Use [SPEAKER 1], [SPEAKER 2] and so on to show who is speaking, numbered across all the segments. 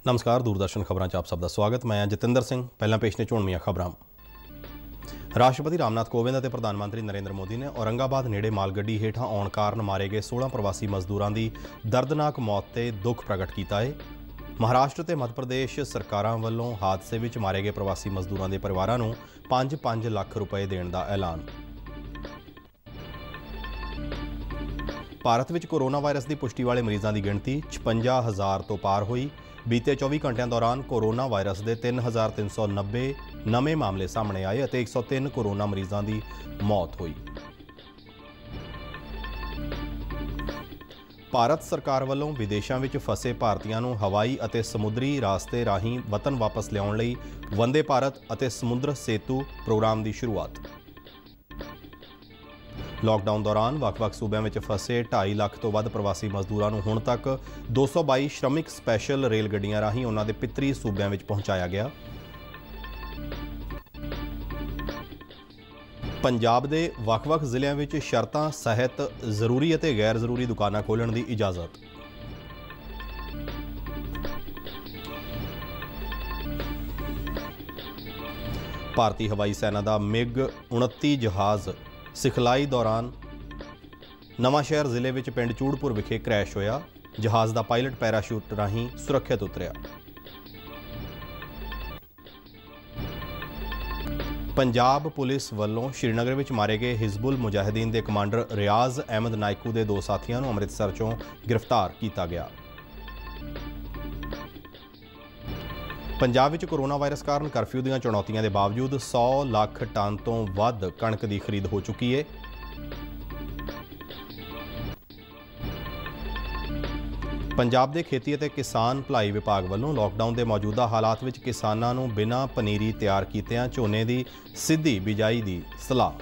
[SPEAKER 1] नमस्कार, दूरदर्शन खबरां 'च आप सबका स्वागत। मैं जतिंदर सिंह। पहला पेश ने ਝੋਣਵੀਆਂ खबरां। राष्ट्रपति रामनाथ कोविंद और प्रधानमंत्री नरेंद्र मोदी ने औरंगाबाद नेड़े मालगड्डी हेठां आउण कारण मारे गए 16 प्रवासी मजदूरों की दर्दनाक मौत ते दुख प्रगट किया है। महाराष्ट्र ते मध्य प्रदेश सरकारां वल्लों हादसे विच मारे गए प्रवासी मजदूरों के परिवारां नूं 5-5 लाख रुपए देण दा ऐलान। भारत विच कोरोना वायरस की पुष्टि वाले मरीजों की गिणती 56,000 तो पार हुई। बीते 24 घंटिया दौरान कोरोना वायरस के 3,390 नवे मामले सामने आए और 103 कोरोना मरीजों की मौत हुई। भारत सरकार वालों विदेशों में फसे भारतीयों को हवाई और समुद्री रास्ते राही वतन वापस लियाउण लई वंदे भारत और समुद्र सेतु प्रोग्राम की शुरुआत। लॉकडाउन दौरान ਵੱਖ-ਵੱਖ सूबों में फसे 2.5 लाख तो वध प्रवासी मजदूरों को हुण तक 222 श्रमिक स्पैशल रेल गड्डियां राही उन्हां दे पितरी सूबों में पहुंचाया गया। पंजाब दे ਵੱਖ-ਵੱਖ ਜ਼ਿਲ੍ਹਿਆਂ ਵਿੱਚ ਸ਼ਰਤਾਂ ਸਹਿਤ ਜ਼ਰੂਰੀ ਅਤੇ ਗੈਰ ਜ਼ਰੂਰੀ ਦੁਕਾਨਾਂ ਖੋਲ੍ਹਣ ਦੀ ਇਜਾਜ਼ਤ। ਭਾਰਤੀ ਹਵਾਈ ਸੈਨਾ ਦਾ MiG-29 ਜਹਾਜ਼ सिखलाई दौरान नवांशहर जिले में पिंड चूड़पुर विखे क्रैश होया। जहाज़ का पायलट पैराशूट राही सुरक्षित उतरिया। पंजाब पुलिस वालों श्रीनगर में मारे गए हिजबुल मुजाहिदीन के कमांडर रियाज अहमद नायकू के 2 साथियों को अमृतसर चों गिरफ्तार किया गया। पंजाब में कोरोना वायरस कारण करफ्यू दी चुनौतियों के बावजूद 100 लाख टन तो वध कणक की खरीद हो चुकी है। पंजाब के खेती और किसान भलाई विभाग वालों लॉकडाउन के मौजूदा हालात में किसानों को बिना पनीरी तैयार किए झोने की सीधी बिजाई की सलाह।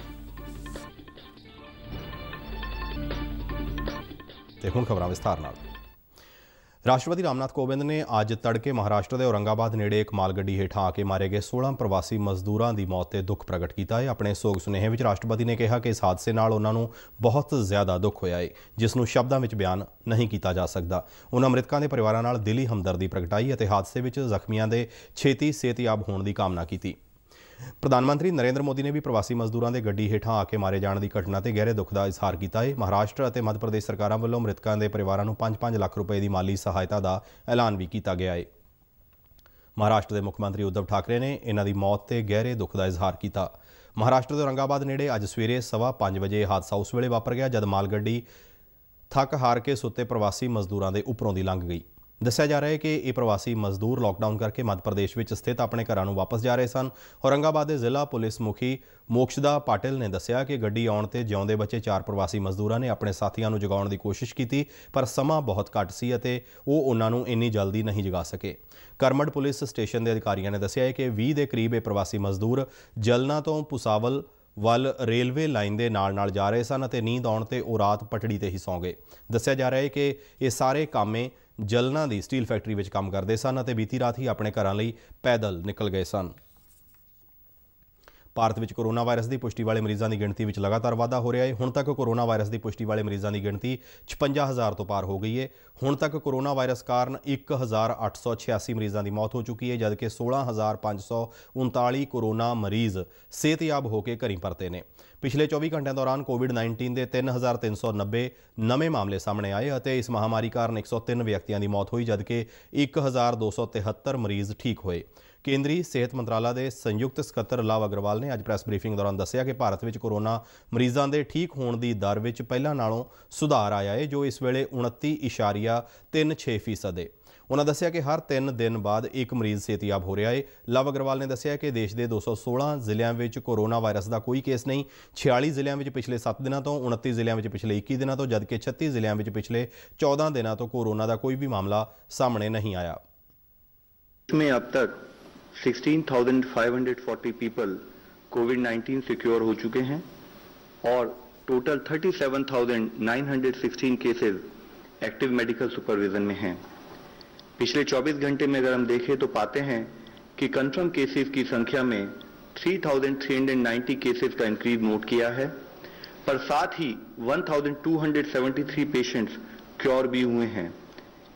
[SPEAKER 1] ते हुण खबरां विस्तार नाल। राष्ट्रपति रामनाथ कोविंद ने अज तड़के महाराष्ट्र के औरंगाबाद नेड़े एक मालगड्डी हेठां आके मारे गए 16 प्रवासी मजदूरों की मौत ते दुख प्रगट किया है। अपने सोग सुनेहे में राष्ट्रपति ने कहा कि इस हादसे नाल उन्होंने बहुत ज़्यादा दुख होया है जिसनूं शब्दों में बयान नहीं किया जा सकता। उन्होंने मृतकों के परिवारों नाल दिली हमदर्दी प्रगटाई और हादसे में जख्मियों के छेती सेहतयाब होने की कामना की। प्रधानमंत्री नरेंद्र मोदी ने भी प्रवासी मजदूरों के गड्डी हेठां आके मारे जाने की घटना से गहरे दुख का इजहार किया है। महाराष्ट्र और मध्य प्रदेश सरकारों वालों मृतकों के परिवारों को 5-5 लाख रुपए की माली सहायता का ऐलान भी किया गया है। महाराष्ट्र के मुख्यमंत्री उद्धव ठाकरे ने इन्हां दी मौत से गहरे दुख का इजहार किया। महाराष्ट्र के औरंगाबाद नेड़े अज सवेरे 5:15 बजे हादसा उस वेले वापर गया जब मालगड्डी थक हार के सुते प्रवासी मजदूरों के उपरों दी लंघ गई। दस्या जा रहा है कि ये प्रवासी मजदूर लॉकडाउन करके मध्य प्रदेश में स्थित अपने घरों वापस जा रहे सन। औरंगाबाद के जिला पुलिस मुखी मोक्षदा पाटिल ने दस्या कि गड्डी आउण ते जिउंदे बचे 4 प्रवासी मजदूरों ने अपने साथियों को जगाउण की कोशिश की पर समा बहुत घट सी अते वो उन्होंने इन्नी जल्दी नहीं जगा सके। करमड़ पुलिस स्टेशन के अधिकारियों ने दस्या है कि 20 के करीब ये प्रवासी मजदूर जलना तो भुसावल वल रेलवे लाइन के नाल जा रहे सन अते नींद आउण ते वो रात पटड़ी ते ही सौ गए। दस्या जा रहा है कि ये सारे कामे जलना की स्टील फैक्ट्री में काम करते सन अते बीती रात ही अपने घरों लई पैदल निकल गए सन। भारत में कोरोना वायरस की पुष्टि वाले मरीजों की गिणती में लगातार वाधा हो रहा है। हुण तक कोरोना वायरस की पुष्टि वाले मरीजों की गिणती 56,000 तो पार हो गई है। हुण तक कोरोना वायरस कारण 1,886 मरीजों की मौत हो चुकी है जबकि 16,539 कोरोना मरीज सेहतयाब होकर घरीं परते ने। पिछले 24 घंटिया दौरान कोविड-19 के 3,390 नवे मामले सामने आए और इस महामारी कारण 103 व्यक्तियों की मौत हुई जबकि 1,273 मरीज ठीक हुए। केंद्रीय सेहत मंत्रालय के संयुक्त सकत्तर लव अग्रवाल ने अज प्रैस ब्रीफिंग दौरान दस्सिया कि भारत में कोरोना मरीजों के ठीक होने की दर में पहला नालों सुधार आया है जो इस वेले 29.36% है। उन्होंने दस्सिया कि हर 3 दिन बाद एक मरीज सेहतयाब हो रहा है। लव अग्रवाल ने दस्सिया कि देश के 216 जिलों में कोरोना वायरस का कोई केस नहीं। 46 जिलों में पिछले 7 दिनों तो 29 जिलों में पिछले 21 दिनों तो जबकि 36 जिलों में पिछले 14 दिनों तो कोरोना का कोई भी मामला सामने नहीं आया।
[SPEAKER 2] इसमें अब तक 16,540 पीपल कोविड-19 से क्योर हो चुके हैं और total 37,916 cases active medical supervision में हैं। पिछले 24 घंटे में अगर हम देखें तो पाते हैं कि कंफर्म केसेस की संख्या में 3,390 केसेस का इंक्रीज नोट किया है पर साथ ही 1,273 पेशेंट्स क्योर भी हुए हैं।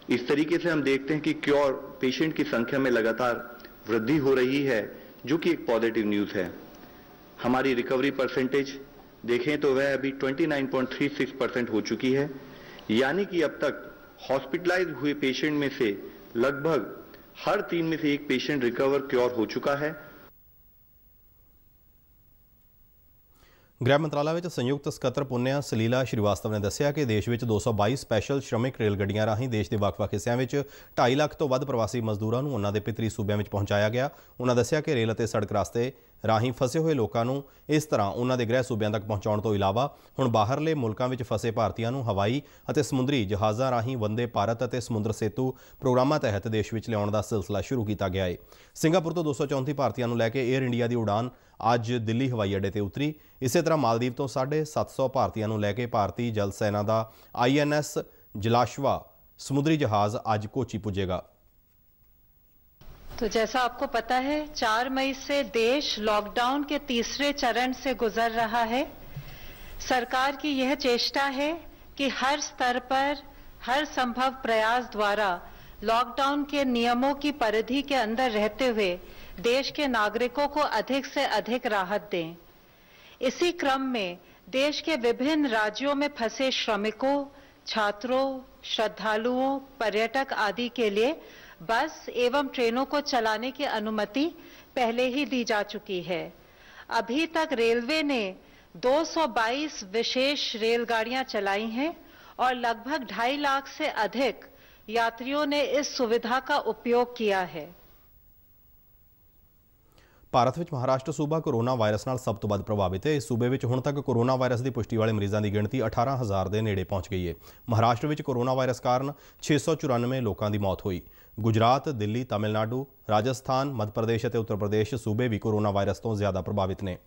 [SPEAKER 2] इस तरीके से हम देखते हैं कि क्योर पेशेंट की संख्या में लगातार वृद्धि हो रही है, जो कि एक पॉजिटिव न्यूज है। हमारी रिकवरी परसेंटेज देखें तो वह अभी 29.36% हो चुकी है, यानी कि अब तक हॉस्पिटलाइज हुए पेशेंट में से लगभग हर 3 में से 1 पेशेंट रिकवर क्योर हो चुका है।
[SPEAKER 1] गृह मंत्रालय ਵਿੱਚ ਸੰਯੁਕਤ ਸਕੱਤਰ ਪੁੰਨਿਆ ਸਲੀਲਾ ਸ਼੍ਰੀਵਾਸਤਵ ਨੇ ਦੱਸਿਆ ਕਿ ਦੇਸ਼ ਵਿੱਚ 222 ਸਪੈਸ਼ਲ ਸ਼੍ਰਮਿਕ ਰੇਲ ਗੱਡੀਆਂ ਰਾਹੀਂ ਦੇਸ਼ ਦੇ ਵੱਖ-ਵੱਖ ਹਿੱਸਿਆਂ ਵਿੱਚ 2.5 ਲੱਖ ਤੋਂ ਵੱਧ ਪ੍ਰਵਾਸੀ ਮਜ਼ਦੂਰਾਂ ਨੂੰ ਉਹਨਾਂ ਦੇ ਪਿਤਰੀ ਸੂਬਿਆਂ ਵਿੱਚ ਪਹੁੰਚਾਇਆ ਗਿਆ। ਉਹਨਾਂ ਦੱਸਿਆ ਕਿ ਰੇਲ ਅਤੇ ਸੜਕ ਰਸਤੇ ਰਾਹੀਂ ਫਸੇ ਹੋਏ ਲੋਕਾਂ ਨੂੰ ਇਸ ਤਰ੍ਹਾਂ ਉਹਨਾਂ ਦੇ ਗ੍ਰਹਿ ਸੂਬਿਆਂ ਤੱਕ ਪਹੁੰਚਾਉਣ ਤੋਂ ਇਲਾਵਾ ਹੁਣ ਬਾਹਰਲੇ ਮੁਲਕਾਂ ਵਿੱਚ ਫਸੇ ਭਾਰਤੀਆਂ ਨੂੰ ਹਵਾਈ ਅਤੇ ਸਮੁੰਦਰੀ ਜਹਾਜ਼ਾਂ ਰਾਹੀਂ ਵੰਦੇ ਭਾਰਤ ਅਤੇ ਸਮੁੰਦਰ ਸੇਤੂ ਪ੍ਰੋਗਰਾਮਾਂ ਤਹਿਤ ਦੇਸ਼ ਵਿੱਚ ਲਿਆਉਣ ਦਾ ਸਿਲਸਿਲਾ ਸ਼ੁਰੂ ਕੀਤਾ ਗਿਆ ਹੈ। ਸਿੰਗਾਪੁਰ ਤੋਂ 234 ਭਾਰਤੀਆਂ ਨੂੰ ਲੈ ਕੇ 에ਅਰ ਇੰਡੀਆ ਦੀ ਉਡਾਨ ਅੱਜ ਦਿੱਲੀ ਹਵਾਈ ਅੱਡੇ ਤੇ ਉਤਰੀ। ਇਸੇ ਤਰ੍ਹਾਂ ਮਾਲਦੀਵ ਤੋਂ 750 ਭਾਰਤੀਆਂ ਨੂੰ ਲੈ ਕੇ ਭਾਰਤੀ ਜਲ ਸੈਨਾ ਦਾ INS ਜਲਾਸ਼ਵਾ समुद्री जहाज आज कोची पुजेगा।
[SPEAKER 3] तो जैसा आपको पता है 4 मई से देश लॉकडाउन के तीसरे चरण से गुजर रहा है। सरकार की यह चेष्टा है कि हर स्तर पर हर संभव प्रयास द्वारा लॉकडाउन के नियमों की परिधि के अंदर रहते हुए देश के नागरिकों को अधिक से अधिक राहत दें। इसी क्रम में देश के विभिन्न राज्यों में फंसे श्रमिकों, छात्रों, श्रद्धालुओं, पर्यटक आदि के लिए बस एवं ट्रेनों को चलाने की अनुमति पहले ही दी जा चुकी है। अभी तक रेलवे ने 222 विशेष रेलगाड़ियां चलाई हैं और लगभग 2.5 लाख से अधिक यात्रियों ने इस सुविधा का उपयोग किया है।
[SPEAKER 1] ਭਾਰਤ ਵਿੱਚ ਮਹਾਰਾਸ਼ਟਰ ਸੂਬਾ ਕੋਰੋਨਾ ਵਾਇਰਸ ਨਾਲ ਸਭ ਤੋਂ ਵੱਧ ਪ੍ਰਭਾਵਿਤ ਹੈ। ਇਸ ਸੂਬੇ ਵਿੱਚ ਹੁਣ ਤੱਕ ਕੋਰੋਨਾ ਵਾਇਰਸ ਦੀ ਪੁਸ਼ਟੀ ਵਾਲੇ ਮਰੀਜ਼ਾਂ ਦੀ ਗਿਣਤੀ 18,000 ਦੇ ਨੇੜੇ ਪਹੁੰਚ ਗਈ ਹੈ। ਮਹਾਰਾਸ਼ਟਰ ਵਿੱਚ ਕੋਰੋਨਾ ਵਾਇਰਸ ਕਾਰਨ 694 ਲੋਕਾਂ ਦੀ ਮੌਤ ਹੋਈ। ਗੁਜਰਾਤ, ਦਿੱਲੀ, ਤਾਮਿਲਨਾਡੂ, ਰਾਜਸਥਾਨ, ਮੱਧ ਪ੍ਰਦੇਸ਼ ਅਤੇ ਉੱਤਰ ਪ੍ਰਦੇਸ਼ ਸੂਬੇ ਵੀ ਕੋਰੋਨਾ ਵਾਇਰਸ ਤੋਂ ਜ਼ਿਆਦਾ ਪ੍ਰਭਾਵਿਤ ਨੇ।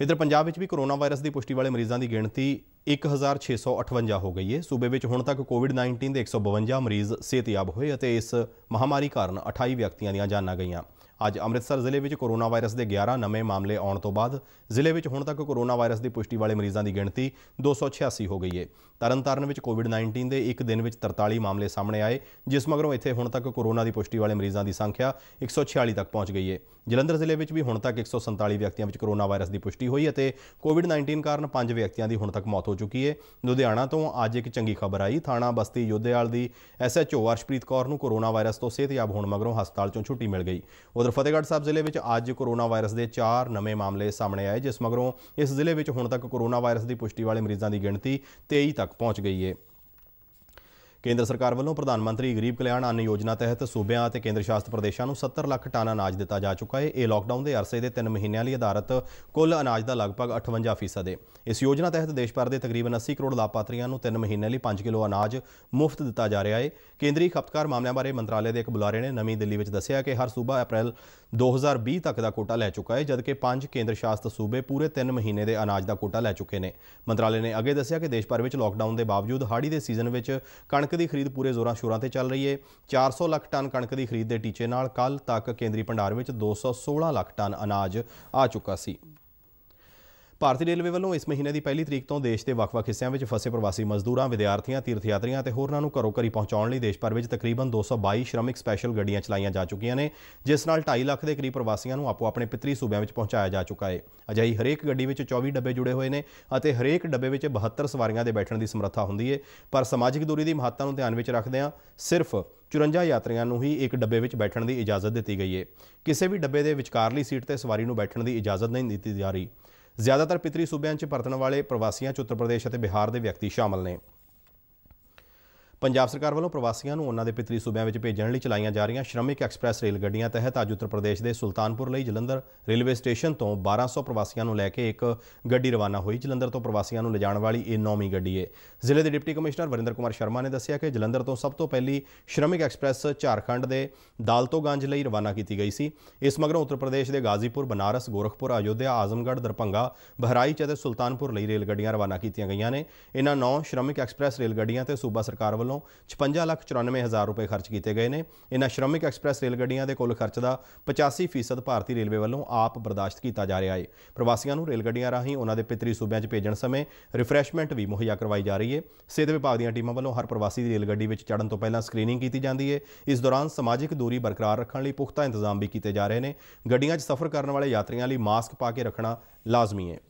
[SPEAKER 1] ਇੱਧਰ ਪੰਜਾਬ ਵਿੱਚ ਵੀ ਕੋਰੋਨਾ ਵਾਇਰਸ ਦੀ ਪੁਸ਼ਟੀ ਵਾਲੇ ਮਰੀਜ਼ਾਂ ਦੀ ਗਿਣਤੀ 1658 ਹੋ ਗਈ ਹੈ। ਸੂਬੇ ਵਿੱਚ ਹੁਣ ਤੱਕ ਕੋਵਿਡ-19 ਦੇ 152 ਮਰੀਜ਼ ਸਿਹਤਯਾਬ ਹੋਏ ਅਤੇ ਇਸ ਮਹਾਮਾਰੀ ਕਾਰਨ 28 ਵਿਅਕਤੀਆਂ ਦੀਆਂ ਜਾਨਾਂ ਗਈਆਂ। ਅੱਜ ਅੰਮ੍ਰਿਤਸਰ ਜ਼ਿਲ੍ਹੇ ਵਿੱਚ ਕੋਰੋਨਾ ਵਾਇਰਸ ਦੇ 11 ਨਵੇਂ ਮਾਮਲੇ ਆਉਣ ਤੋਂ ਬਾਅਦ ਜ਼ਿਲ੍ਹੇ ਵਿੱਚ ਹੁਣ ਤੱਕ ਕੋਰੋਨਾ ਵਾਇਰਸ ਦੀ ਪੁਸ਼ਟੀ ਵਾਲੇ ਮਰੀਜ਼ਾਂ ਦੀ ਗਿਣਤੀ 286 ਹੋ ਗਈ ਹੈ। ਤਰਨਤਾਰਨ ਵਿੱਚ ਕੋਵਿਡ-19 ਦੇ ਇੱਕ ਦਿਨ ਵਿੱਚ 43 ਮਾਮਲੇ ਸਾਹਮਣੇ ਆਏ, ਜਿਸ ਮਗਰੋਂ ਇੱਥੇ ਹੁਣ ਤੱਕ ਕੋਰੋਨਾ ਦੀ ਪੁਸ਼ਟੀ ਵਾਲੇ ਮਰੀਜ਼ਾਂ ਦੀ ਸੰਖਿਆ 146 ਤੱਕ ਪਹੁੰਚ ਗਈ ਹੈ। ਜਲੰਧਰ ਜ਼ਿਲ੍ਹੇ ਵਿੱਚ ਵੀ ਹੁਣ ਤੱਕ 147 ਵਿਅਕਤੀਆਂ ਵਿੱਚ ਕੋਰੋਨਾ ਵਾਇਰਸ ਦੀ ਪੁਸ਼ਟੀ ਹੋਈ ਅਤੇ ਕੋਵਿਡ-19 ਕਾਰਨ 5 ਵਿਅਕਤੀਆਂ ਦੀ ਹੁਣ ਤੱਕ ਮੌਤ ਹੋ ਚੁੱਕੀ ਹੈ। ਲੁਧਿਆਣਾ ਤੋਂ ਅੱਜ ਇੱਕ ਚੰਗੀ ਖਬਰ ਆਈ। ਥਾਣਾ ਬਸਤੀ ਯੋਧੇਵਾਲ ਦੀ SHO ਅਰਸ਼ਪ੍ਰੀਤ ਕੌਰ ਨੂੰ ਕੋਰੋਨਾ ਵਾਇਰਸ ਤੋਂ ਸਿਹਤਯਾਬ ਹੋਣ ਮਗਰੋਂ ਹਸਪਤਾਲ ਚੋਂ ਛੁੱਟੀ ਮਿਲ ਗਈ। ਉਧਰ ਫਤਿਹਗੜ੍ਹ ਸਾਹਿਬ ਜ਼ਿਲ੍ਹੇ ਵਿੱਚ ਅੱਜ ਕੋਰੋਨਾ ਵਾਇਰਸ ਦੇ 4 ਨਵੇਂ ਮਾਮਲੇ ਸਾਹਮਣੇ ਆਏ, ਜਿਸ ਮਗਰੋਂ ਇਸ ਜ਼ਿਲ੍ਹੇ ਵਿੱਚ ਹੁਣ ਤੱਕ ਕੋਰੋਨਾ ਵਾਇਰਸ ਦੀ ਪੁਸ਼ਟੀ ਵਾਲੇ ਮਰੀਜ਼ਾਂ ਦੀ ਗਿਣਤੀ 23 ਤੱਕ ਪਹੁੰਚ ਗਈ ਹੈ। ਕੇਂਦਰ ਸਰਕਾਰ ਵੱਲੋਂ ਪ੍ਰਧਾਨ ਮੰਤਰੀ ਗਰੀਬ ਕਲਿਆਣ ਅੰਨ ਯੋਜਨਾ ਤਹਿਤ ਸੂਬਿਆਂ ਅਤੇ ਕੇਂਦਰ ਸ਼ਾਸਿਤ ਪ੍ਰਦੇਸ਼ਾਂ ਨੂੰ 70 ਲੱਖ ਟਨ ਅਨਾਜ ਦਿੱਤਾ ਜਾ ਚੁੱਕਾ ਹੈ। ਇਹ ਲਾਕਡਾਊਨ ਦੇ ਅਰਸੇ ਦੇ 3 ਮਹੀਨਿਆਂ ਲਈ ਆਧਾਰਿਤ ਕੁੱਲ ਅਨਾਜ ਦਾ ਲਗਭਗ 58% ਹੈ। ਇਸ ਯੋਜਨਾ ਤਹਿਤ ਦੇਸ਼ ਭਰ ਦੇ ਤਕਰੀਬਨ 80 ਕਰੋੜ ਲਾਭਪਾਤਰੀਆਂ ਨੂੰ 3 ਮਹੀਨਿਆਂ ਲਈ 5 ਕਿਲੋ ਅਨਾਜ ਮੁਫਤ ਦਿੱਤਾ ਜਾ ਰਿਹਾ ਹੈ। ਕੇਂਦਰੀ ਖਪਤਕਾਰ ਮਾਮਲਿਆਂ ਬਾਰੇ ਮੰਤਰਾਲੇ ਦੇ ਇੱਕ ਬੁਲਾਰੇ ਨੇ ਨਵੀਂ ਦਿੱਲੀ ਵਿੱਚ ਦੱਸਿਆ ਕਿ ਹਰ ਸੂਬਾ ਅਪ੍ਰੈਲ 2020 ਤੱਕ ਦਾ ਕੋਟਾ ਲੈ ਚੁੱਕਾ ਹੈ, ਜਦਕਿ 5 ਕੇਂਦਰ ਸ਼ਾਸਿਤ ਸੂਬੇ ਪੂਰੇ 3 ਮਹੀਨੇ ਦੇ ਅਨਾਜ ਦਾ ਕੋਟਾ ਲੈ ਚੁੱਕੇ ਨੇ। ਮੰਤਰਾਲੇ ਨੇ ਅੱਗੇ ਦੱਸਿਆ ਕਿ ਦੇਸ਼ ਭਰ ਵਿੱਚ ਲਾਕਡਾਊਨ ਦੇ ਬਾਵਜੂਦ ਹਾੜੀ ਦੇ ਸੀਜ਼ਨ ਵਿੱਚ ਕਣਕ ਦੀ ਖਰੀਦ ਪੂਰੇ ਜ਼ੋਰਾਂ ਸ਼ੋਰਾਂ ਤੇ ਚੱਲ ਰਹੀ ਹੈ। 400 ਲੱਖ ਟਨ ਕਣਕ ਦੀ ਖਰੀਦ ਦੇ ਟੀਚੇ ਨਾਲ ਕੱਲ੍ਹ ਤੱਕ ਕੇਂਦਰੀ ਭੰਡਾਰ ਵਿੱਚ 216 ਲੱਖ ਟਨ ਅਨਾਜ ਆ ਚੁੱਕਾ ਸੀ। ਭਾਰਤੀ ਰੇਲਵੇ ਵੱਲੋਂ ਇਸ ਮਹੀਨੇ ਦੀ 1 ਤਰੀਕ ਤੋਂ ਦੇਸ਼ ਦੇ ਵੱਖ-ਵੱਖ ਹਿੱਸਿਆਂ ਵਿੱਚ ਫਸੇ ਪ੍ਰਵਾਸੀ ਮਜ਼ਦੂਰਾਂ, ਵਿਦਿਆਰਥੀਆਂ, ਤੀਰਥ ਯਾਤਰੀਆਂ ਅਤੇ ਹੋਰਨਾਂ ਨੂੰ ਘਰੋਂ ਘਰੀ ਪਹੁੰਚਾਉਣ ਲਈ ਦੇਸ਼ ਭਰ ਵਿੱਚ ਤਕਰੀਬਨ 222 ਸ਼੍ਰਮਿਕ ਸਪੈਸ਼ਲ ਗੱਡੀਆਂ ਚਲਾਈਆਂ ਜਾ ਚੁੱਕੀਆਂ ਨੇ, ਜਿਸ ਨਾਲ 2.5 ਲੱਖ ਦੇ ਕਰੀਬ ਪ੍ਰਵਾਸੀਆਂ ਨੂੰ ਆਪੋ ਆਪਣੇ ਪਿਤਰੀ ਸੂਬਿਆਂ ਵਿੱਚ ਪਹੁੰਚਾਇਆ ਜਾ ਚੁੱਕਾ ਹੈ। ਅਜਿਹੀ ਹਰੇਕ ਗੱਡੀ ਵਿੱਚ 24 ਡੱਬੇ ਜੁੜੇ ਹੋਏ ਨੇ ਅਤੇ ਹਰੇਕ ਡੱਬੇ ਵਿੱਚ 72 ਸਵਾਰੀਆਂ ਦੇ ਬੈਠਣ ਦੀ ਸਮਰੱਥਾ ਹੁੰਦੀ ਹੈ, ਪਰ ਸਮਾਜਿਕ ਦੂਰੀ ਦੀ ਮਹੱਤਤਾ ਨੂੰ ਧਿਆਨ ਵਿੱਚ ਰੱਖਦਿਆਂ ਸਿਰਫ 54 ਯਾਤਰੀਆਂ ਨੂੰ ਹੀ ਇੱਕ ਡੱਬੇ ਵਿੱਚ ਬੈਠਣ ਦੀ ਇਜਾਜ਼ਤ ਦਿੱਤੀ ਗਈ ਹੈ। ਕਿਸੇ ਵੀ ਡੱਬੇ ਦੇ ਵਿਚਕਾਰਲੀ ਸੀਟ ਤੇ ਸਵਾਰੀ ਨੂੰ ਬੈਠਣ ਦੀ ਇਜਾਜ਼ਤ ਨਹੀਂ ਦਿੱਤੀ ਜਾ ਰਹੀ। ਜ਼ਿਆਦਾਤਰ ਪਿਤਰੀ ਸੂਬਿਆਂ 'ਚ ਪਰਤਣ ਵਾਲੇ ਪ੍ਰਵਾਸੀਆਂ 'ਚ ਉੱਤਰ ਪ੍ਰਦੇਸ਼ ਅਤੇ ਬਿਹਾਰ ਦੇ ਵਿਅਕਤੀ ਸ਼ਾਮਲ ਨੇ। ਪੰਜਾਬ ਸਰਕਾਰ ਵੱਲੋਂ ਪ੍ਰਵਾਸੀਆਂ ਨੂੰ ਉਹਨਾਂ ਦੇ ਪਿਤਰੀ ਸੂਬਿਆਂ ਵਿੱਚ ਭੇਜਣ ਲਈ ਚਲਾਈਆਂ ਜਾ ਰਹੀਆਂ ਸ਼੍ਰਮਿਕ ਐਕਸਪ੍ਰੈਸ ਰੇਲ ਗੱਡੀਆਂ ਤਹਿਤ ਅੱਜ ਉੱਤਰ ਪ੍ਰਦੇਸ਼ ਦੇ ਸੁਲਤਾਨਪੁਰ ਲਈ ਜਲੰਧਰ ਰੇਲਵੇ ਸਟੇਸ਼ਨ ਤੋਂ 1200 ਪ੍ਰਵਾਸੀਆਂ ਨੂੰ ਲੈ ਕੇ ਇੱਕ ਗੱਡੀ ਰਵਾਨਾ ਹੋਈ। ਜਲੰਧਰ ਤੋਂ ਪ੍ਰਵਾਸੀਆਂ ਨੂੰ ਲਿਜਾਣ ਵਾਲੀ ਇਹ 9ਵੀਂ ਗੱਡੀ ਹੈ। ਜ਼ਿਲ੍ਹੇ ਦੇ ਡਿਪਟੀ ਕਮਿਸ਼ਨਰ ਵਰਿੰਦਰ ਕੁਮਾਰ ਸ਼ਰਮਾ ਨੇ ਦੱਸਿਆ ਕਿ ਜਲੰਧਰ ਤੋਂ ਸਭ ਤੋਂ ਪਹਿਲੀ ਸ਼੍ਰਮਿਕ ਐਕਸਪ੍ਰੈਸ ਝਾਰਖੰਡ ਦੇ ਦਾਲਤੋਗੰਜ ਲਈ ਰਵਾਨਾ ਕੀਤੀ ਗਈ ਸੀ। ਇਸ ਮਗਰੋਂ ਉੱਤਰ ਪ੍ਰਦੇਸ਼ ਦੇ ਗਾਜ਼ੀਪੁਰ, ਬਨਾਰਸ, ਗੋਰਖਪੁਰ, ਅਯੋਧਿਆ, ਆਜ਼ਮਗੜ੍ਹ, ਦਰਭੰਗਾ, ਬਹਰਾਈਚ ਅਤੇ ਸੁਲਤਾਨਪੁਰ ਲਈ ਰੇਲ ਗੱਡੀਆਂ ਰਵਾਨਾ ਕੀਤੀਆਂ ਗਈਆਂ ਨੇ। ਇਹਨਾਂ 9 ਸ਼੍ਰਮਿਕ ਐਕਸਪ੍ਰੈਸ ਰੇਲ ਗੱਡੀਆਂ ਤੇ ਸੂਬਾ ਸਰਕਾਰ ਵੱਲੋਂ ਵੱਲੋਂ 56,94,000 रुपए खर्च किए गए हैं। इन्हां श्रमिक एक्सप्रैस रेल गड्डियां दे कुल खर्च का 85% भारतीय रेलवे ਵੱਲੋਂ आप बर्दाश्त किया जा रहा है। प्रवासियों को रेल गड्डियां राਹੀਂ उन्हां दे पितरी सूबਿਆਂ 'ਚ भेजण समय रिफ्रैशमेंट भी मुहैया करवाई जा रही है। सेहत विभाग ਦੀਆਂ ਟੀਮਾਂ ਵੱਲੋਂ हर प्रवासी ਦੀ रेल गड्डी ਵਿੱਚ ਚੜ੍ਹਨ ਤੋਂ ਪਹਿਲਾਂ ਸਕਰੀਨਿੰग की जाती है। इस दौरान समाजिक दूरी बरकरार रखने ਲਈ पुख्ता इंतजाम भी किए जा रहे हैं। गड्डियां 'ਚ सफ़र करने वाले यात्रियों ਲਈ मास्क पा के रखना लाजमी है।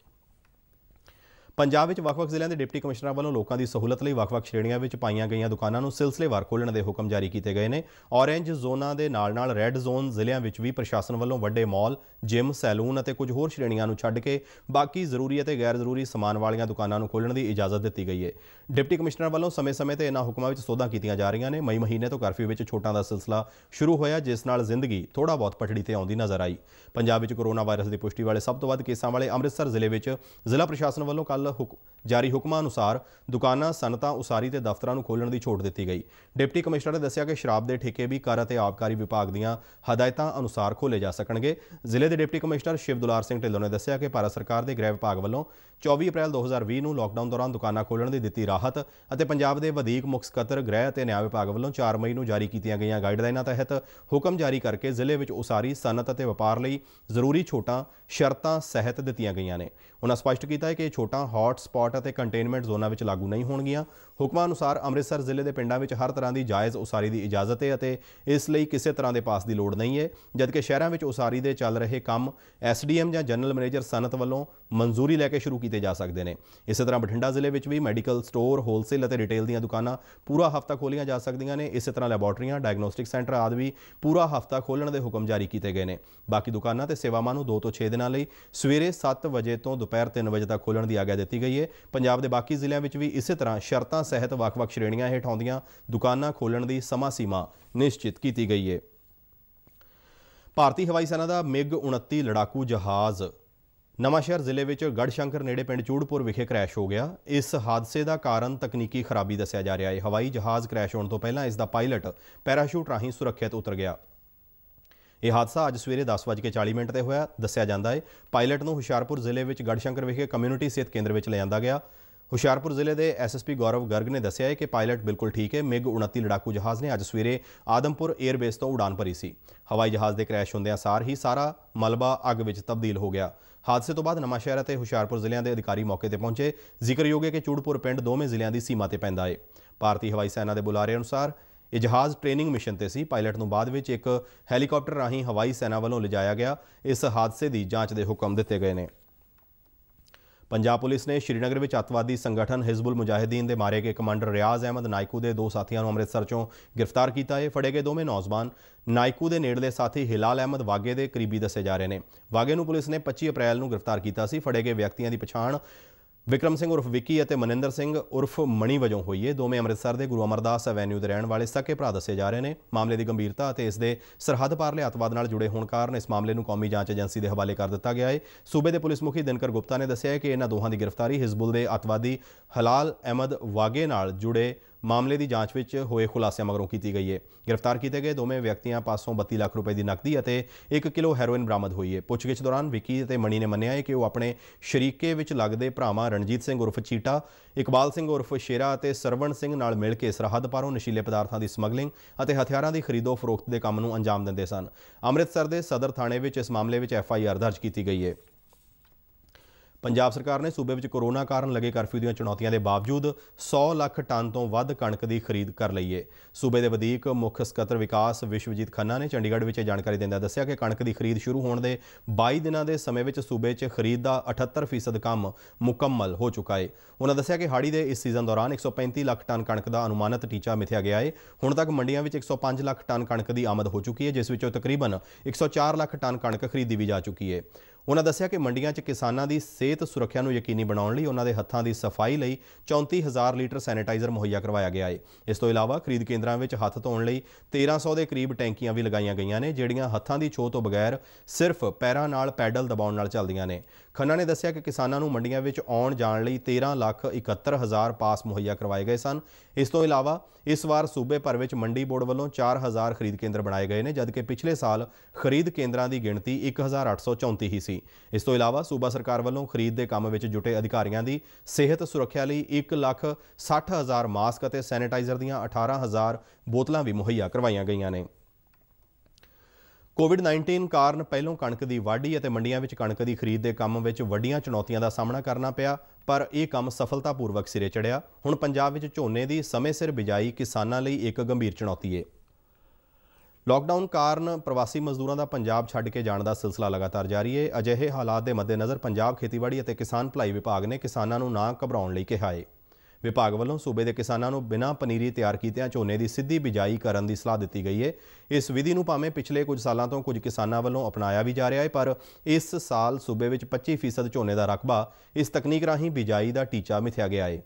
[SPEAKER 1] पंजाब ਵਿੱਚ ਵੱਖ-ਵੱਖ ਜ਼ਿਲ੍ਹਿਆਂ ਦੇ ਡਿਪਟੀ ਕਮਿਸ਼ਨਰਾਂ ਵੱਲੋਂ ਲੋਕਾਂ ਦੀ ਸਹੂਲਤ ਲਈ ਵੱਖ-ਵੱਖ ਸ਼੍ਰੇਣੀਆਂ ਵਿੱਚ ਪਾਈਆਂ ਗਈਆਂ ਦੁਕਾਨਾਂ ਨੂੰ ਸਿਲਸਿਲੇਵਾਰ ਖੋਲ੍ਹਣ ਦੇ ਹੁਕਮ ਜਾਰੀ ਕੀਤੇ ਗਏ ਨੇ। ਔਰੇਂਜ ਜ਼ੋਨਾਂ ਦੇ ਨਾਲ-ਨਾਲ ਰੈੱਡ ਜ਼ੋਨ ਜ਼ਿਲ੍ਹਿਆਂ ਵਿੱਚ ਵੀ ਪ੍ਰਸ਼ਾਸਨ ਵੱਲੋਂ ਵੱਡੇ ਮਾਲ, ਜਿਮ, ਸੈਲੂਨ ਅਤੇ ਕੁਝ ਹੋਰ ਸ਼੍ਰੇਣੀਆਂ ਨੂੰ ਛੱਡ ਕੇ ਬਾਕੀ ਜ਼ਰੂਰੀ ਅਤੇ ਗੈਰ ਜ਼ਰੂਰੀ ਸਮਾਨ ਵਾਲੀਆਂ ਦੁਕਾਨਾਂ ਨੂੰ ਖੋਲ੍ਹਣ ਦੀ ਇਜਾਜ਼ਤ ਦਿੱਤੀ ਗਈ ਹੈ। ਡਿਪਟੀ ਕਮਿਸ਼ਨਰਾਂ ਵੱਲੋਂ ਸਮੇਂ-ਸਮੇਂ ਤੇ ਇਹਨਾਂ ਹੁਕਮਾਂ ਵਿੱਚ ਸੋਧਾਂ ਕੀਤੀਆਂ ਜਾ ਰਹੀਆਂ ਨੇ। ਮਈ ਮਹੀਨੇ ਤੋਂ ਕਰਫਿਊ ਵਿੱਚ ਛੋਟਾਂ ਦਾ ਸਿਲਸਿਲਾ ਸ਼ੁਰੂ ਹੋਇਆ, ਜਿਸ ਨਾਲ ਜ਼ਿੰਦਗੀ ਥੋੜ੍ਹਾ ਬਹੁਤ ਪਟੜੀ ਤੇ ਆਉਂਦੀ ਨਜ਼ਰ ਆਈ। ਪੰਜਾਬ ਵਿੱਚ ਕੋਰੋਨਾ ਵਾਇਰਸ ਦੀ ਪੁਸ਼ਟੀ ਵਾਲੇ ਸਭ ਤੋਂ ਵੱਧ ਕੇਸਾਂ ਵਾਲੇ ਅੰਮ੍ਰਿਤਸਰ ਜ਼ਿਲ੍ਹੇ ਵਿੱਚ ਜ਼ਿਲ੍ਹਾ ਪ੍ਰਸ਼ਾਸਨ ਵੱਲੋਂ ਕੱਲ੍ਹ ਜਾਰੀ ਹੁਕਮਾਂ ਅਨੁਸਾਰ ਦੁਕਾਨਾਂ, ਸਨਅਤਾਂ, ਉਸਾਰੀ ਤੇ ਦਫ਼ਤਰਾਂ ਨੂੰ ਖੋਲ੍ਹਣ ਦੀ ਛੋਟ ਦਿੱਤੀ ਗਈ। ਡਿਪਟੀ ਕਮਿਸ਼ਨਰ ਨੇ ਦੱਸਿਆ ਕਿ ਸ਼ਰਾਬ ਦੇ ਠੇਕੇ ਵੀ ਕਰ ਅਤੇ ਆਬਕਾਰੀ ਵਿਭਾਗ ਦੀਆਂ ਹਦਾਇਤਾਂ ਅਨੁਸਾਰ ਖੋਲ੍ਹੇ ਜਾ ਸਕਣਗੇ। ਜ਼ਿਲ੍ਹੇ ਦੇ ਡਿਪਟੀ ਕਮਿਸ਼ਨਰ ਸ਼ਿਵ ਦੁਲਾਰ ਸਿੰਘ ਢਿੱਲੋਂ ਨੇ ਦੱਸਿਆ ਕਿ ਭਾਰਤ ਸਰਕਾਰ ਦੇ ਗ੍ਰਹਿ ਵਿਭਾਗ ਵੱਲੋਂ 24 ਅਪ੍ਰੈਲ 2020 ਨੂੰ ਲਾਕਡਾਊਨ ਦੌਰਾਨ ਦੁਕਾਨਾਂ ਖੋਲ੍ਹਣ ਦੀ ਦਿੱਤੀ ਰਾਹਤ ਅਤੇ ਪੰਜਾਬ ਦੇ ਵਧੀਕ ਮੁੱਖ ਸਕੱਤਰ ਗ੍ਰਹਿ ਅਤੇ ਨਿਆਂ ਵਿਭਾਗ ਵੱਲੋਂ 4 ਮਈ ਨੂੰ ਜਾਰੀ ਕੀਤੀਆਂ ਗਈਆਂ ਗਾਈਡਲਾਈਨਾਂ ਤਹਿਤ ਹੁਕਮ ਜਾਰੀ ਕਰਕੇ ਜ਼ਿਲ੍ਹੇ ਵਿੱਚ ਉਸਾਰੀ, ਸਨਅਤ ਅਤੇ ਵਪਾਰ ਲਈ ਜ਼ਰੂਰੀ ਛੋਟਾਂ, ਸ਼ਰਤਾਂ ਸਹਿਤ ਦਿੱਤੀਆਂ ਗਈਆਂ ਨੇ। ਉਨ੍ਹਾਂ ਸਪਸ਼ਟ ਕੀਤਾ ਹੈ ਕਿ ਇਹ ਛੋਟਾਂ ਹੌਟ ਸਪੌਟ ਅਤੇ ਕੰਟੇਨਮੈਂਟ ਜ਼ੋਨਾਂ ਵਿੱਚ ਲਾਗੂ ਨਹੀਂ ਹੋਣਗੀਆਂ। ਹੁਕਮਾਂ ਅਨੁਸਾਰ ਅੰਮ੍ਰਿਤਸਰ ਜ਼ਿਲ੍ਹੇ ਦੇ ਪਿੰਡਾਂ ਵਿੱਚ ਹਰ ਤਰ੍ਹਾਂ ਦੀ ਜਾਇਜ਼ ਉਸਾਰੀ ਦੀ ਇਜਾਜ਼ਤ ਹੈ ਅਤੇ ਇਸ ਲਈ ਕਿਸੇ ਤਰ੍ਹਾਂ ਦੇ ਪਾਸ ਦੀ ਲੋੜ ਨਹੀਂ ਹੈ, ਜਦਕਿ ਸ਼ਹਿਰਾਂ ਵਿੱਚ ਉਸਾਰੀ ਦੇ ਚੱਲ ਰਹੇ ਕੰਮ SDM ਜਾਂ ਜਨਰਲ ਮੈਨੇਜਰ ਸਨਅਤ ਵੱਲੋਂ ਮਨਜ਼ੂਰੀ ਲੈ ਕੇ ਸ਼ੁਰੂ ਕੀਤੇ ਜਾ ਸਕਦੇ ਨੇ। ਇਸੇ ਤਰ੍ਹਾਂ ਬਠਿੰਡਾ ਜ਼ਿਲ੍ਹੇ ਵਿੱਚ ਵੀ ਮੈਡੀਕਲ ਸਟੋਰ, ਹੋਲਸੇਲ ਅਤੇ ਰਿਟੇਲ ਦੀਆਂ ਦੁਕਾਨਾਂ ਪੂਰਾ ਹਫ਼ਤਾ ਖੋਲ੍ਹੀਆਂ ਜਾ ਸਕਦੀਆਂ ਨੇ। ਇਸੇ ਤਰ੍ਹਾਂ ਲੈਬੋਰਟਰੀਆਂ, ਡਾਇਗਨੋਸਟਿਕ ਸੈਂਟਰ ਆਦਿ ਵੀ ਪੂਰਾ ਹਫ਼ਤਾ ਖੋਲ੍ਹਣ ਦੇ ਹੁਕਮ ਜਾਰੀ ਕੀਤੇ ਗਏ ਨੇ। ਬਾਕੀ ਦੁਕਾਨਾਂ ਤੇ ਸੇਵਾਵਾਂ ਨੂੰ 2 ਤੋਂ 6 ਦਿਨਾਂ ਲਈ ਸਵੇਰੇ 7 ਵਜੇ ਤੋਂ ਦੁਪਹਿਰ 3 ਵਜੇ ਤੱਕ ਖੋਲ੍ਹਣ ਦੀ ਆਗਿਆ ਦਿੱਤੀ ਗਈ ਹੈ। ਪੰਜਾਬ ਦੇ ਬਾਕੀ ਜ਼ਿਲ੍ਹਿਆਂ ਵਿੱਚ ਵੀ ਇਸੇ ਤਰ੍ਹਾਂ ਸ਼ਰਤਾਂ ਸਹਿਤ ਵੱਖ-ਵੱਖ ਸ਼੍ਰੇਣੀਆਂ ਹੇਠ ਆਉਂਦੀਆਂ ਦੁਕਾਨਾਂ ਖੋਲ੍ਹਣ ਦੀ ਸਮਾਂ ਸੀਮਾ ਨਿਸ਼ਚਿਤ ਕੀਤੀ ਗਈ ਹੈ। ਭਾਰਤੀ ਹਵਾਈ ਸੈਨਾ ਦਾ MiG-29 ਲੜਾਕੂ ਜਹਾਜ਼ ਨਵਾਂਸ਼ਹਿਰ ਜ਼ਿਲ੍ਹੇ ਵਿੱਚ ਗੜ੍ਹਸ਼ੰਕਰ ਨੇੜੇ ਪਿੰਡ ਚੂੜਪੁਰ ਵਿਖੇ ਕ੍ਰੈਸ਼ ਹੋ ਗਿਆ। ਇਸ ਹਾਦਸੇ ਦਾ ਕਾਰਨ ਤਕਨੀਕੀ ਖਰਾਬੀ ਦੱਸਿਆ ਜਾ ਰਿਹਾ ਹੈ। ਹਵਾਈ ਜਹਾਜ਼ ਕ੍ਰੈਸ਼ ਹੋਣ ਤੋਂ ਪਹਿਲਾਂ ਇਸ ਦਾ ਪਾਇਲਟ ਪੈਰਾਸ਼ੂਟ ਰਾਹੀਂ ਸੁਰੱਖਿਅਤ ਉਤਰ ਗਿਆ। ਇਹ ਹਾਦਸਾ ਅੱਜ ਸਵੇਰੇ 10:40 ਤੇ ਹੋਇਆ ਦੱਸਿਆ ਜਾਂਦਾ ਹੈ। ਪਾਇਲਟ ਨੂੰ ਹੁਸ਼ਿਆਰਪੁਰ ਜ਼ਿਲ੍ਹੇ ਵਿੱਚ ਗੜ੍ਹਸ਼ੰਕਰ ਵਿਖੇ ਕਮਿਊਨਿਟੀ ਸਿਹਤ ਕੇਂਦਰ ਵਿੱਚ ਲਿਆਂਦਾ ਗਿਆ। ਹੁਸ਼ਿਆਰਪੁਰ ਜ਼ਿਲ੍ਹੇ ਦੇ SSP ਗੌਰਵ ਗਰਗ ਨੇ ਦੱਸਿਆ ਹੈ ਕਿ ਪਾਇਲਟ ਬਿਲਕੁਲ ਠੀਕ ਹੈ। MiG-29 ਲੜਾਕੂ ਜਹਾਜ਼ ਨੇ ਅੱਜ ਸਵੇਰੇ ਆਦਮਪੁਰ 에ਅਰਬੇਸ ਤੋਂ ਉਡਾਨ ਭਰੀ ਸੀ। ਹਵਾਈ ਜਹਾਜ਼ ਦੇ ਕ੍ਰੈਸ਼ ਹੁੰਦਿਆਂ ਸਾਰ ਹੀ ਸਾਰਾ ਮਲਬਾ ਅੱਗ ਵਿੱਚ ਤਬਦੀਲ ਹੋ ਗਿਆ। ਹਾਦਸੇ ਤੋਂ ਬਾਅਦ ਨਵਾਂਸ਼ਹਿਰ ਅਤੇ ਹੁਸ਼ਿਆਰਪੁਰ ਜ਼ਿਲ੍ਹਿਆਂ ਦੇ ਅਧਿਕਾਰੀ ਮੌਕੇ ਤੇ ਪਹੁੰਚੇ। ਜ਼ਿਕਰਯੋਗ ਹੈ ਕਿ ਚੂੜਪੁਰ ਪਿੰਡ ਦੋਵੇਂ ਜ਼ਿਲ੍ਹਿਆਂ ਦੀ ਸੀਮਾ ਤੇ ਪੈਂਦਾ ਹੈ। ਭਾਰਤੀ ਹਵਾਈ ਸੈਨਾ ਦੇ ਬੁਲਾਰੇ ਅਨੁਸਾਰ ਇਹ ਜਹਾਜ਼ ਟ੍ਰੇਨਿੰਗ ਮਿਸ਼ਨ ਤੇ ਸੀ। ਪਾਇਲਟ ਨੂੰ ਬਾਅਦ ਵਿੱਚ ਇੱਕ ਹੈਲੀਕਾਪਟਰ ਰਾਹੀਂ ਹਵਾਈ ਸੈਨਾ ਵੱਲੋਂ ਲਿਜਾਇਆ ਗਿਆ। ਇਸ ਹਾਦਸੇ ਦੀ ਜਾਂਚ ਦੇ ਹੁਕਮ ਦਿੱਤੇ ਗਏ ਨੇ। ਪੰਜਾਬ ਪੁਲਿਸ ਨੇ ਸ਼੍ਰੀਨਗਰ ਵਿੱਚ ਅੱਤਵਾਦੀ ਸੰਗਠਨ ਹਿਜ਼ਬੁਲ ਮੁਜਾਹਿਦੀਨ ਦੇ ਮਾਰੇ ਗਏ ਕਮਾਂਡਰ ਰਿਆਜ਼ ਅਹਿਮਦ ਨਾਇਕੂ ਦੇ 2 ਸਾਥੀਆਂ ਨੂੰ ਅੰਮ੍ਰਿਤਸਰ ਚੋਂ ਗ੍ਰਿਫਤਾਰ ਕੀਤਾ ਹੈ। ਫੜੇ ਗਏ ਦੋਵੇਂ ਨੌਜਵਾਨ ਨਾਇਕੂ ਦੇ ਨੇੜਲੇ ਸਾਥੀ ਹਿਲਾਲ ਅਹਿਮਦ ਵਾਗੇ ਦੇ ਕਰੀਬੀ ਦੱਸੇ ਜਾ ਰਹੇ ਨੇ। ਵਾਗੇ ਨੂੰ ਪੁਲਿਸ ਨੇ 25 ਅਪ੍ਰੈਲ ਨੂੰ ਗ੍ਰਿਫਤਾਰ ਕੀਤਾ ਸੀ। ਫੜੇ ਗਏ ਵਿਅਕਤੀਆਂ ਦੀ ਪਛਾਣ ਵਿਕਰਮ ਸਿੰਘ ਉਰਫ ਵਿੱਕੀ ਅਤੇ ਮਨਿੰਦਰ ਸਿੰਘ ਉਰਫ ਮਣੀ ਵਜੋਂ ਹੋਈ ਹੈ। ਦੋਵੇਂ ਅੰਮ੍ਰਿਤਸਰ ਦੇ ਗੁਰੂ ਅਮਰਦਾਸ ਐਵੇਨਿਊ ਦੇ ਰਹਿਣ ਵਾਲੇ ਸਕੇ ਭਰਾ ਦੱਸੇ ਜਾ ਰਹੇ ਨੇ। ਮਾਮਲੇ ਦੀ ਗੰਭੀਰਤਾ ਅਤੇ ਇਸ ਦੇ ਸਰਹੱਦ ਪਾਰਲੇ ਅੱਤਵਾਦ ਨਾਲ ਜੁੜੇ ਹੋਣ ਕਾਰਨ ਇਸ ਮਾਮਲੇ ਨੂੰ ਕੌਮੀ ਜਾਂਚ ਏਜੰਸੀ ਦੇ ਹਵਾਲੇ ਕਰ ਦਿੱਤਾ ਗਿਆ ਹੈ। ਸੂਬੇ ਦੇ ਪੁਲਿਸ ਮੁਖੀ ਦਿਨਕਰ ਗੁਪਤਾ ਨੇ ਦੱਸਿਆ ਹੈ ਕਿ ਇਹਨਾਂ ਦੋਹਾਂ ਦੀ ਗ੍ਰਿਫਤਾਰੀ ਹਿਜ਼ਬੁਲ ਦੇ ਅੱਤਵਾਦੀ ਹਿਲਾਲ ਅਹਿਮਦ ਵਾਗੇ ਨਾਲ ਜੁੜੇ ਮਾਮਲੇ ਦੀ ਜਾਂਚ ਵਿੱਚ ਹੋਏ ਖੁਲਾਸਿਆਂ ਮਗਰੋਂ ਕੀਤੀ ਗਈ ਹੈ। ਗ੍ਰਿਫਤਾਰ ਕੀਤੇ ਗਏ ਦੋਵੇਂ ਵਿਅਕਤੀਆਂ ਪਾਸੋਂ 32 ਲੱਖ ਰੁਪਏ ਦੀ ਨਕਦੀ ਅਤੇ 1 ਕਿਲੋ ਹੈਰੋਇਨ ਬਰਾਮਦ ਹੋਈ ਹੈ। ਪੁੱਛਗਿੱਛ ਦੌਰਾਨ ਵਿੱਕੀ ਅਤੇ ਮਣੀ ਨੇ ਮੰਨਿਆ ਹੈ ਕਿ ਉਹ ਆਪਣੇ ਸ਼ਰੀਕੇ ਵਿੱਚ ਲੱਗਦੇ ਭਰਾਵਾਂ ਰਣਜੀਤ ਸਿੰਘ ਉਰਫ ਚੀਟਾ, ਇਕਬਾਲ ਸਿੰਘ ਉਰਫ ਸ਼ੇਰਾ ਅਤੇ ਸਰਵਣ ਸਿੰਘ ਨਾਲ ਮਿਲ ਕੇ ਸਰਹੱਦ ਪਾਰੋਂ ਨਸ਼ੀਲੇ ਪਦਾਰਥਾਂ ਦੀ ਸਮਗਲਿੰਗ ਅਤੇ ਹਥਿਆਰਾਂ ਦੀ ਖਰੀਦੋ ਫਰੋਖਤ ਦੇ ਕੰਮ ਨੂੰ ਅੰਜਾਮ ਦਿੰਦੇ ਸਨ। ਅੰਮ੍ਰਿਤਸਰ ਦੇ ਸਦਰ ਥਾਣੇ ਵਿੱਚ ਇਸ ਮਾਮਲੇ ਵਿੱਚ FIR ਦਰਜ ਕੀਤੀ ਗਈ ਹੈ। ਪੰਜਾਬ ਸਰਕਾਰ ਨੇ ਸੂਬੇ ਵਿੱਚ ਕੋਰੋਨਾ ਕਾਰਨ ਲੱਗੇ ਕਰਫਿਊ ਦੀਆਂ ਚੁਣੌਤੀਆਂ ਦੇ ਬਾਵਜੂਦ 100 ਲੱਖ ਟਨ ਤੋਂ ਵੱਧ ਕਣਕ ਦੀ ਖਰੀਦ ਕਰ ਲਈ ਹੈ। ਸੂਬੇ ਦੇ ਵਧੀਕ ਮੁੱਖ ਸਕੱਤਰ ਵਿਕਾਸ ਵਿਸ਼ਵਜੀਤ ਖੰਨਾ ਨੇ ਚੰਡੀਗੜ੍ਹ ਵਿੱਚ ਇਹ ਜਾਣਕਾਰੀ ਦਿੰਦਿਆਂ ਦੱਸਿਆ ਕਿ ਕਣਕ ਦੀ ਖਰੀਦ ਸ਼ੁਰੂ ਹੋਣ ਦੇ 22 ਦਿਨਾਂ ਦੇ ਸਮੇਂ ਵਿੱਚ ਸੂਬੇ 'ਚ ਖਰੀਦ ਦਾ 78% ਕੰਮ ਮੁਕੰਮਲ ਹੋ ਚੁੱਕਾ ਹੈ। ਉਹਨਾਂ ਦੱਸਿਆ ਕਿ ਹਾੜੀ ਦੇ ਇਸ ਸੀਜ਼ਨ ਦੌਰਾਨ 135 ਲੱਖ ਟਨ ਕਣਕ ਦਾ ਅਨੁਮਾਨਿਤ ਟੀਚਾ ਮਿਥਿਆ ਗਿਆ ਹੈ। ਹੁਣ ਤੱਕ ਮੰਡੀਆਂ ਵਿੱਚ 105 ਲੱਖ ਟਨ ਕਣਕ ਦੀ ਆਮਦ ਹੋ ਚੁੱਕੀ ਹੈ, ਜਿਸ ਵਿੱਚੋਂ ਤਕਰੀਬਨ 104 ਲੱਖ ਟਨ ਕਣਕ ਖਰੀਦੀ ਵੀ ਜਾ ਚੁੱਕੀ ਹੈ। ਉਹਨਾਂ ਦੱਸਿਆ ਕਿ ਮੰਡੀਆਂ 'ਚ ਕਿਸਾਨਾਂ ਦੀ ਸਿਹਤ ਸੁਰੱਖਿਆ ਨੂੰ ਯਕੀਨੀ ਬਣਾਉਣ ਲਈ ਉਹਨਾਂ ਦੇ ਹੱਥਾਂ ਦੀ ਸਫਾਈ ਲਈ 34,000 ਲੀਟਰ ਸੈਨੀਟਾਈਜ਼ਰ ਮੁਹੱਈਆ ਕਰਵਾਇਆ ਗਿਆ ਹੈ। ਇਸ ਤੋਂ ਇਲਾਵਾ ਖਰੀਦ ਕੇਂਦਰਾਂ ਵਿੱਚ ਹੱਥ ਧੋਣ ਲਈ 1300 ਦੇ ਕਰੀਬ ਟੈਂਕੀਆਂ ਵੀ ਲਗਾਈਆਂ ਗਈਆਂ ਨੇ, ਜਿਹੜੀਆਂ ਹੱਥਾਂ ਦੀ ਛੋਹ ਤੋਂ ਬਗੈਰ ਸਿਰਫ ਪੈਰਾਂ ਨਾਲ ਪੈਡਲ ਦਬਾਉਣ ਨਾਲ ਚੱਲਦੀਆਂ ਨੇ। ਖੰਨਾ ਨੇ ਦੱਸਿਆ ਕਿ ਕਿਸਾਨਾਂ ਨੂੰ ਮੰਡੀਆਂ ਵਿੱਚ ਆਉਣ ਜਾਣ ਲਈ 13,71,000 ਪਾਸ ਮੁਹੱਈਆ ਕਰਵਾਏ ਗਏ ਸਨ। ਇਸ ਤੋਂ ਇਲਾਵਾ इस वार सूबे भर विच मंडी बोर्ड वालों 4000 खरीद केंद्र बनाए गए हैं, जबकि पिछले साल खरीद केंद्रों की गिणती 1834 ही सी। इस तो इलावा सूबा सरकार वालों खरीद के काम में जुटे अधिकारियों की सेहत सुरक्षा लई 1,60,000 मास्क और सैनिटाइजर दीयां 18,000 बोतलां भी मुहैया करवाईयां गईयां ने। कोविड-19 कारण पहलों कणक की वाढ़ी और मंडियां विच कणक की खरीद के काम में वड्डियां चुनौतियों का सामना करना पिया, पर यह काम सफलतापूर्वक सिरे चढ़िया। हुण पंजाब विच झोने की समय सिर बिजाई किसानां लई एक गंभीर चुनौती है। लॉकडाउन कारण प्रवासी मजदूरों का पंजाब छड्ड के जाने का सिलसिला लगातार जारी है। अजिहे हालात के मद्देनज़र पंजाब खेतीबाड़ी और किसान भलाई विभाग ने किसानों को ना घबराउण लई कहा है। विभाग वालों सूबे के किसानों को बिना पनीरी तैयार कीतिਆਂ झोने की सीधी बिजाई करने की सलाह दी गई है। इस विधि को भावें पिछले कुछ सालों तो कुछ किसानों वालों अपनाया भी जा रहा है, पर इस साल सूबे में 25% झोने का रकबा इस तकनीक राही बिजाई का टीचा मिथया गया है।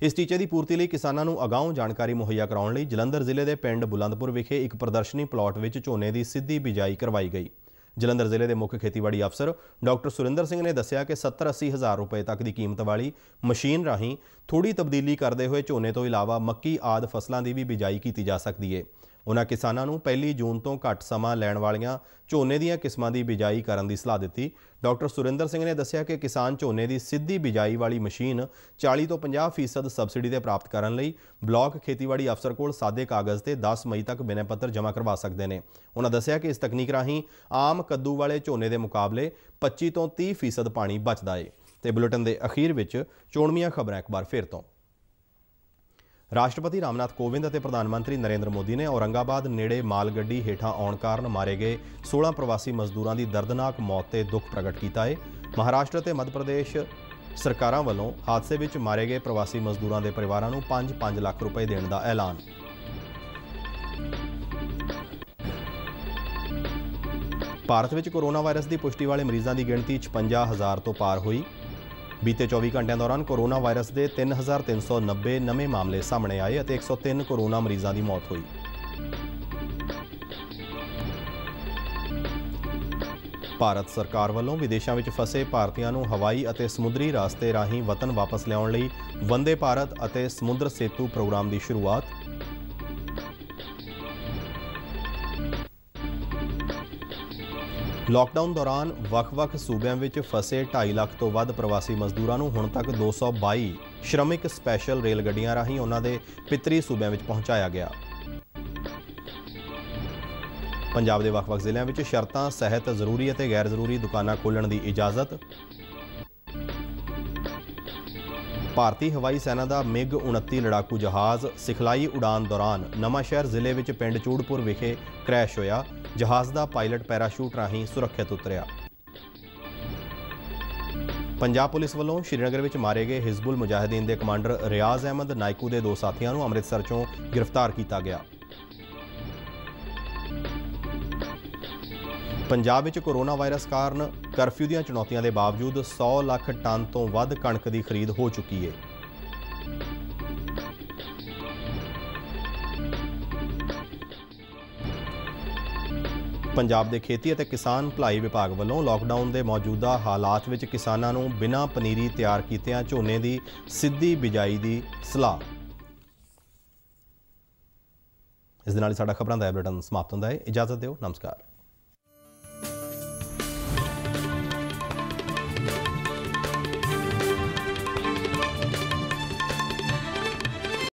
[SPEAKER 1] इस टीचे की पूर्ति लिए किसानों को अगाऊं जानकारी मुहैया कराने लई जलंधर जिले के पिंड बुलंदपुर विखे एक प्रदर्शनी प्लॉट में झोने की सीधी बिजाई करवाई गई। जलंधर जिले के मुख्य खेतीबाड़ी अफसर डॉक्टर सुरिंदर सिंह ने दस्सिया कि 70-80 हज़ार रुपए तक की कीमत वाली मशीन राही थोड़ी तब्दीली करते हुए झोने तो इलावा मक्की आदि फसलों की भी बिजाई की जा सकती है। उन्होंने किसानों को 1 जून तो घट समा लैण वालियां झोने दीयां किस्मां की बिजाई करने की सलाह दी। डॉक्टर सुरिंदर सिंह ने दस्सिया कि किसान झोने की सीधी बिजाई वाली मशीन 40 तो 50% सबसिडी से प्राप्त करने लई ब्लॉक खेतीबाड़ी अफसर को सादे कागज़ से 10 मई तक बिने पत्र जमा करवा सकते हैं। उन्होंने दस्सिया कि इस तकनीक राही आम कद्दू वाले झोने के मुकाबले 25 तो 30% पानी बचता है। तो बुलेटिन के अखीर में चोणवीं खबरें एक बार फिर तो। राष्ट्रपति रामनाथ कोविंद और प्रधानमंत्री नरेंद्र मोदी ने औरंगाबाद नेड़े मालगड्डी हेठां आउण कारण मारे गए 16 प्रवासी मजदूरों की दर्दनाक मौत से दुख प्रगट किया है। महाराष्ट्र और मध्य प्रदेश सरकारों वालों हादसे में मारे गए प्रवासी मजदूरों के परिवारों को 5-5 लाख रुपए देने का ऐलान। भारत में कोरोना वायरस की पुष्टि वाले मरीजों की गिणती 56,000 तो पार हुई। बीते 24 घंटों दौरान कोरोना वायरस के 3,390 नवे मामले सामने आए और 103 कोरोना मरीजों की मौत हुई। भारत सरकार वालों विदेशों में फसे भारतीयों को हवाई और समुद्री रास्ते राही वतन वापस लियाउण लई वंदे भारत और समुद्र सेतु प्रोग्राम की शुरुआत। लॉकडाउन दौरान वख-वख सूबों में फसे 2.5 लाख तो वध प्रवासी मजदूरों को हुण तक 222 श्रमिक स्पैशल रेलगड्डियां राही उन्होंने पितरी सूबों में पहुंचाया गया। पंजाब के वख-वख जिलों में शर्तां सहित जरूरी और गैर जरूरी दुकानां खोलण की इजाजत। भारतीय हवाई सेना का MiG-29 लड़ाकू जहाज़ सिखलाई उड़ान दौरान नवांशहर जिले में पिंड चूड़पुर विखे क्रैश होया। जहाज़ का पायलट पैराशूट राही सुरक्षित उतरिया। पंजाब पुलिस वालों श्रीनगर में मारे गए हिजबुल मुजाहिदीन के कमांडर रियाज अहमद नायकू के 2 साथियों को अमृतसर चों गिरफ्तार किया गया। पंजाब में कोरोना वायरस कारण करफ्यू दी चुनौतियों के बावजूद 100 लाख टन तो वध कणक की खरीद हो चुकी है। पंजाब के खेती और किसान भलाई विभाग वालों लॉकडाउन के मौजूदा हालात में किसानों को बिना पनीरी तैयार कीतिਆਂ झोने की सीधी बिजाई की सलाह। इस दे नाल साडा खबरां दा बुलेटिन समाप्त होंदा है। इजाजत दिओ, नमस्कार।